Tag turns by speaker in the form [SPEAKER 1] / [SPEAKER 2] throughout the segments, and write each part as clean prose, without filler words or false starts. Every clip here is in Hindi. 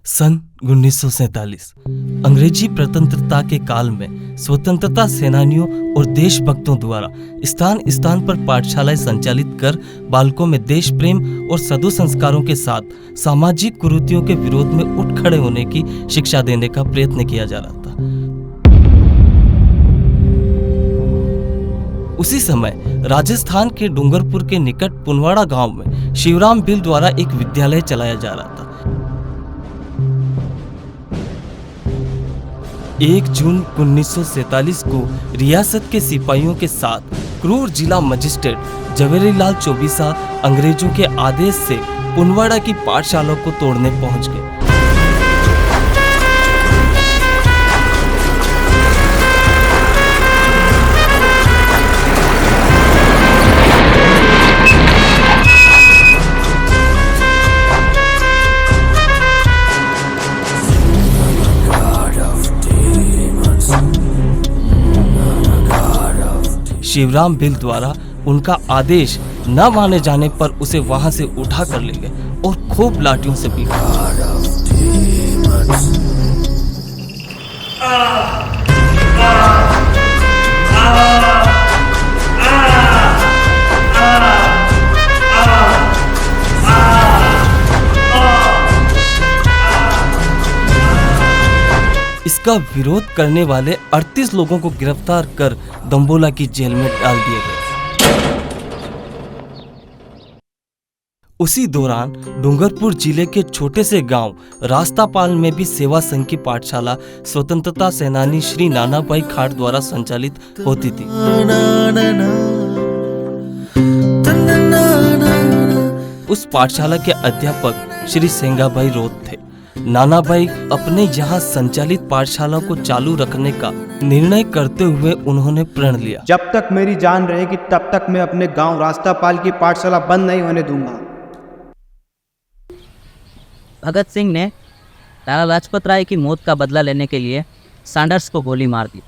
[SPEAKER 1] सन 1947 अंग्रेजी प्रतंत्रता के काल में स्वतंत्रता सेनानियों और देशभक्तों द्वारा स्थान स्थान पर पाठशालाएं संचालित कर बालकों में देश प्रेम और सदु संस्कारों के साथ सामाजिक कुरीतियों के विरोध में उठ खड़े होने की शिक्षा देने का प्रयत्न किया जा रहा था। उसी समय राजस्थान के डूंगरपुर के निकट पुनवाड़ा गांव में शिवराम बिल द्वारा एक विद्यालय चलाया जा रहा था। 1 जून 1947 को रियासत के सिपाहियों के साथ क्रूर जिला मजिस्ट्रेट जवेरीलाल चौबीसा अंग्रेजों के आदेश से पुनवाड़ा की पाठशाला को तोड़ने पहुंच गए। शिवराम बिल द्वारा उनका आदेश न माने जाने पर उसे वहां से उठा कर ले गए और खूब लाठियों से पीटा। इसका विरोध करने वाले 38 लोगों को गिरफ्तार कर दंबोला की जेल में डाल दिए गए। उसी दौरान डूंगरपुर जिले के छोटे से गांव रास्तापाल में भी सेवा संघ की पाठशाला स्वतंत्रता सेनानी श्री नानाभाई खाड़ द्वारा संचालित होती थी। उस पाठशाला के अध्यापक श्री सेंगाभाई रोत थे। नानाभाई अपने यहाँ संचालित पाठशाला को चालू रखने का निर्णय करते हुए उन्होंने प्रण लिया,
[SPEAKER 2] जब तक मेरी जान रहेगी तब तक मैं अपने गांव रास्तापाल की पाठशाला बंद नहीं होने दूंगा।
[SPEAKER 3] भगत सिंह ने लाला लाजपत राय की मौत का बदला लेने के लिए सैंडर्स को गोली मार दी।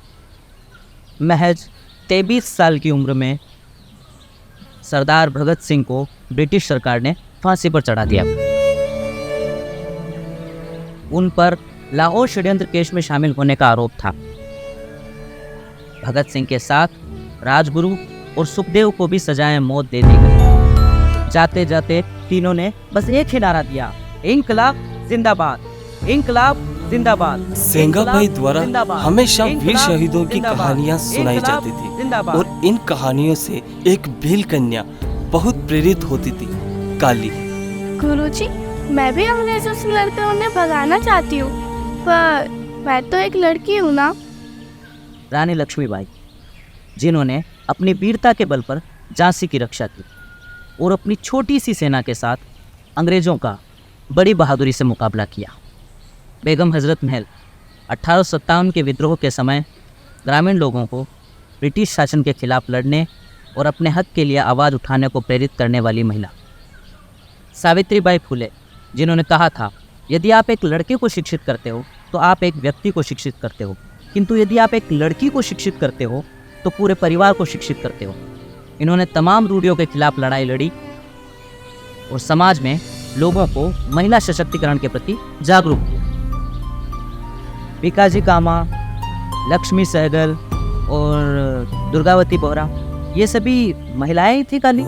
[SPEAKER 3] महज 23 साल की उम्र में सरदार भगत सिंह को ब्रिटिश सरकार ने फांसी पर चढ़ा दिया। उन पर लाहौर षड्यंत्र केस में शामिल होने का आरोप था। भगत सिंह के साथ राजगुरु और सुखदेव को भी सजाए मौत दे दी गई। जाते जाते तीनों ने बस एक ही नारा दिया, इंकलाब जिंदाबाद, इंकलाब जिंदाबाद।
[SPEAKER 1] सेंगाभाई द्वारा हमेशा वीर शहीदों की कहानियां सुनाई जाती थी और इन कहानियों से एक भील कन्या बहुत प्रेरित होती थी, काली।
[SPEAKER 4] गुरुजी, मैं भी अंग्रेजों से लड़कर उन्हें भगाना चाहती हूँ, पर मैं तो एक लड़की हूँ ना।
[SPEAKER 3] रानी लक्ष्मीबाई, जिन्होंने अपनी वीरता के बल पर झांसी की रक्षा की और अपनी छोटी सी सेना के साथ अंग्रेजों का बड़ी बहादुरी से मुकाबला किया। बेगम हजरत महल 1857 के विद्रोह के समय ग्रामीण लोगों को ब्रिटिश शासन के खिलाफ लड़ने और अपने हक के लिए आवाज़ उठाने को प्रेरित करने वाली महिला। सावित्रीबाई फुले, जिन्होंने कहा था, यदि आप एक लड़के को शिक्षित करते हो तो आप एक व्यक्ति को शिक्षित करते हो, किंतु यदि आप एक लड़की को शिक्षित करते हो तो पूरे परिवार को शिक्षित करते हो। इन्होंने तमाम रूढ़ियों के खिलाफ लड़ाई लड़ी और समाज में लोगों को महिला सशक्तिकरण के प्रति जागरूक किया। भिकाजी कामा, लक्ष्मी सहगल और दुर्गावती बोहरा, ये सभी महिलाएं थी काली।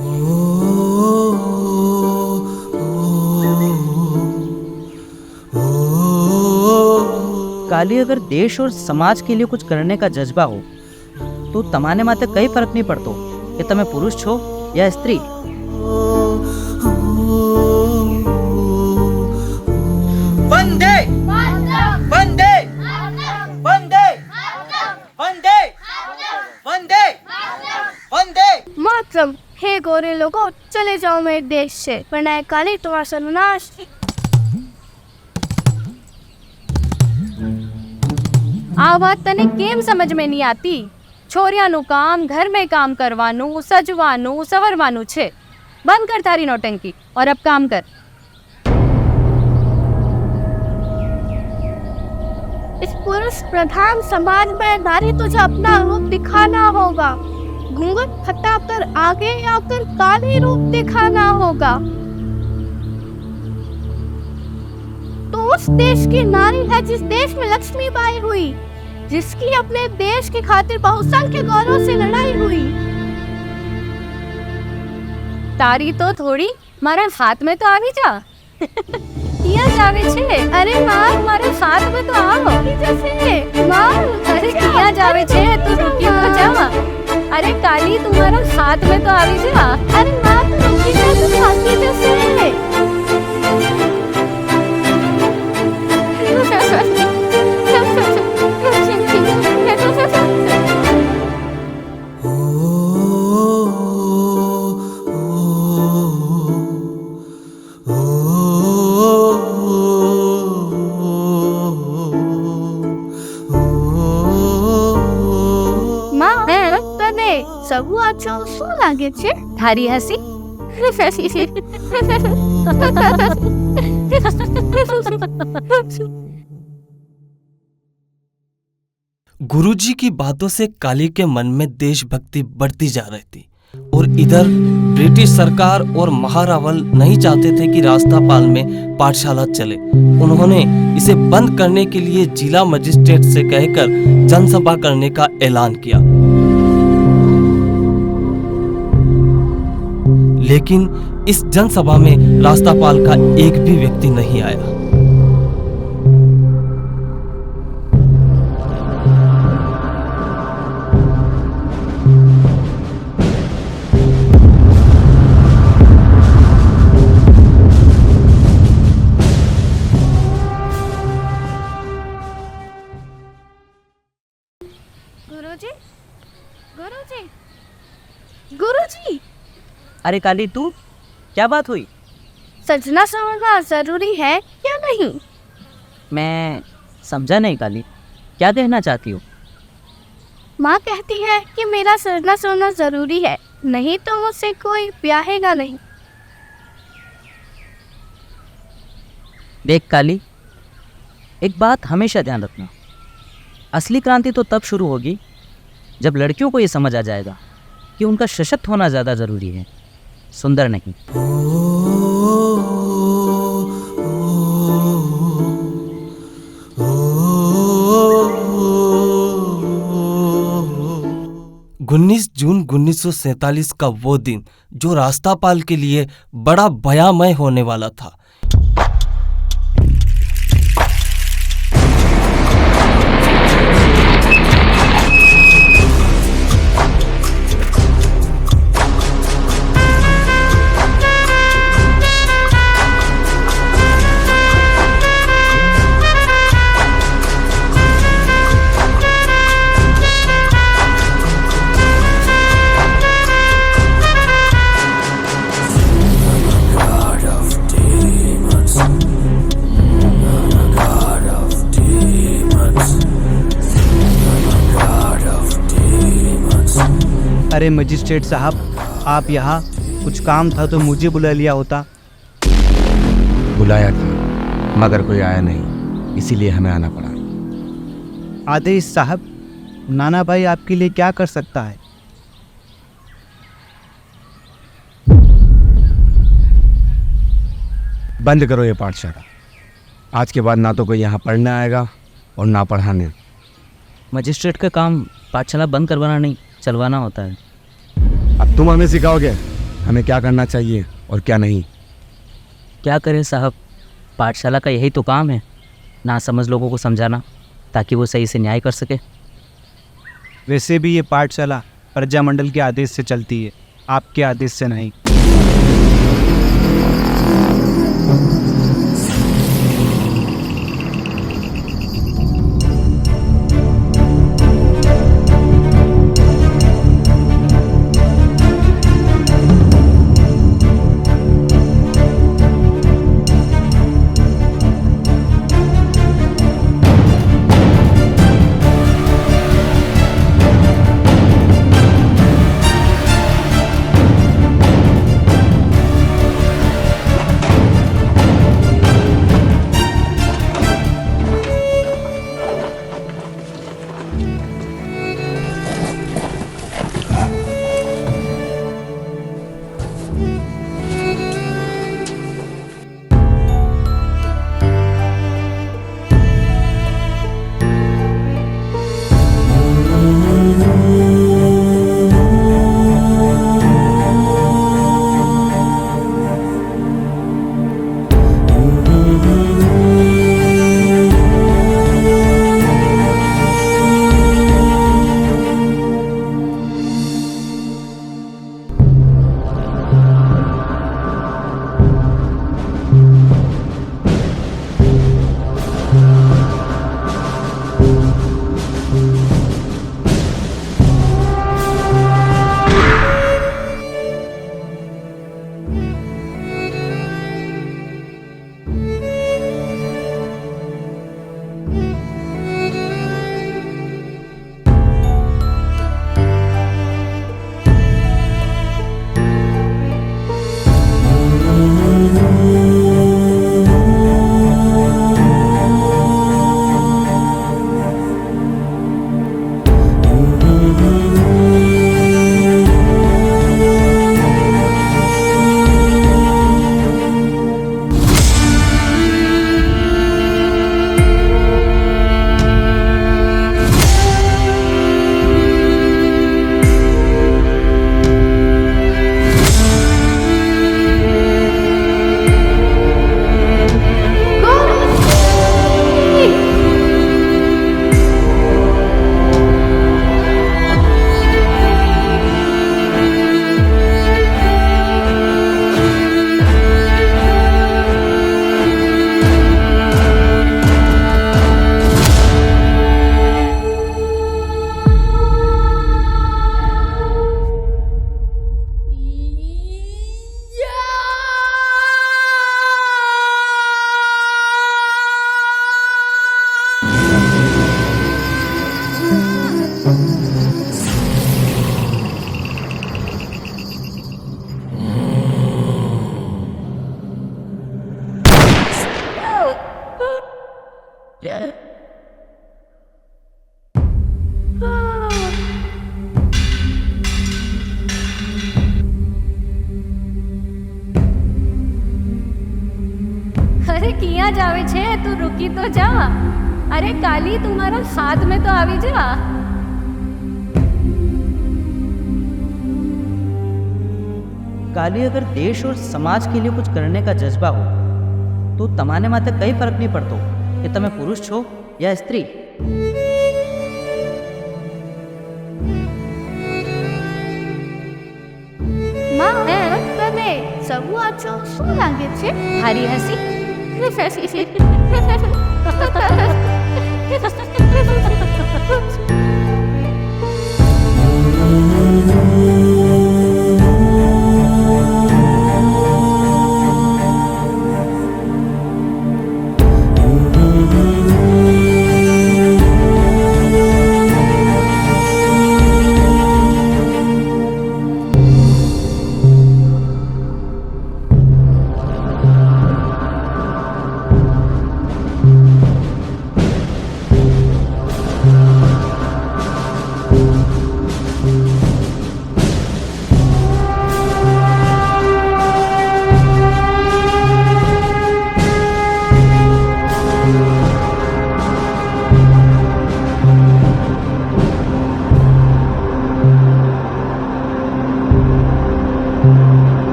[SPEAKER 3] काली अगर देश और समाज के लिए कुछ करने का जज्बा हो तो तमाने माते कई फर्क नहीं पड़तो कि तमे पुरुष छो या स्त्री। वंदे वंदे वंदे वंदे वंदे वंदे
[SPEAKER 4] मातरम। हे गोरे लोगों, चले जाओ मेरे देश से, वरना काली तुम्हारा सर्वनाश।
[SPEAKER 5] આ વાત તને કેમ સમજ में नहीं आती? છોરિયાનું કામ घर में काम करवाનું, सजवाનું, सवरवाનું છે। बंद कर तारी नौटंकी और अब काम कर।
[SPEAKER 4] इस पुरुष प्रधान समाज में नारी तुझे अपना रूप दिखाना होगा। घूंघट हटाकर आगे आकर काली रूप दिखाना होगा। तो उस देश की नारी है जिस देश में लक्ष्मीबाई हुई, जिसकी अपने देश की खातिर बहुसल के गौरव से लड़ाई हुई।
[SPEAKER 5] तारी तो थोड़ी मारे हाथ में तो आवी जा। किया जावे छे। अरे माँ मारे हाथ में तो आओ।
[SPEAKER 4] जैसे माँ
[SPEAKER 5] अरे किया जावे छे तू रुकी तो जा। अरे काली तुम्हारा हाथ में तो आवी जा।
[SPEAKER 4] अरे माँ तो रुकी जा, तुम भागी जैसे। सबू अच्छा શું લાગે છે
[SPEAKER 5] थारी हंसी।
[SPEAKER 1] गुरुजी की बातों से काली के मन में देशभक्ति बढ़ती जा रही थी और इधर ब्रिटिश सरकार और महारावल नहीं चाहते थे कि रास्तापाल में पाठशाला चले। उन्होंने इसे बंद करने के लिए जिला मजिस्ट्रेट से कहकर जनसभा करने का ऐलान किया, लेकिन इस जनसभा में रास्तापाल का एक भी व्यक्ति नहीं आया।
[SPEAKER 4] गुरुजी, गुरुजी, गुरुजी।
[SPEAKER 3] अरे काली तू, क्या बात हुई?
[SPEAKER 4] सजना संवरना जरूरी है या नहीं?
[SPEAKER 3] मैं समझा नहीं काली, क्या कहना चाहती हो?
[SPEAKER 4] माँ कहती है कि मेरा सजना संवरना जरूरी है, नहीं तो मुझसे कोई ब्याहेगा नहीं।
[SPEAKER 3] देख काली, एक बात हमेशा ध्यान रखना, असली क्रांति तो तब शुरू होगी जब लड़कियों को ये समझ आ जाएगा कि उनका सशक्त होना ज़्यादा ज़रूरी है, सुंदर नहीं।
[SPEAKER 1] उन्नीस जून 1947 का वो दिन जो रास्तापाल के लिए बड़ा भयामय होने वाला था।
[SPEAKER 2] अरे मजिस्ट्रेट साहब, आप यहाँ, कुछ काम था तो मुझे बुला लिया होता।
[SPEAKER 6] बुलाया था मगर कोई आया नहीं, इसीलिए हमें आना पड़ा।
[SPEAKER 2] आदेश साहब, नाना भाई आपके लिए क्या कर सकता है?
[SPEAKER 6] बंद करो ये पाठशाला। आज के बाद ना तो कोई यहाँ पढ़ने आएगा और ना पढ़ाने।
[SPEAKER 3] मजिस्ट्रेट का काम पाठशाला बंद करवाना नहीं, चलवाना होता है।
[SPEAKER 6] अब तुम हमें सिखाओगे हमें क्या करना चाहिए और क्या नहीं।
[SPEAKER 3] क्या करें साहब, पाठशाला का यही तो काम है, ना समझ लोगों को समझाना ताकि वो सही से न्याय कर सके।
[SPEAKER 2] वैसे भी ये पाठशाला प्रजामंडल के आदेश से चलती है, आपके आदेश से नहीं।
[SPEAKER 5] किया जावे छे तू रुकी तो जा। अरे काली तुम्हारा साथ में तो आवी जा।
[SPEAKER 3] काली, अगर देश और समाज के लिए कुछ करने का जज्बा हो तो तमाने माथे कई फर्क नहीं पड़तो कि તમે પુરુષ છો या स्त्री।
[SPEAKER 4] માં તને સૌ છો શું લાગે છે?
[SPEAKER 5] હારી હસી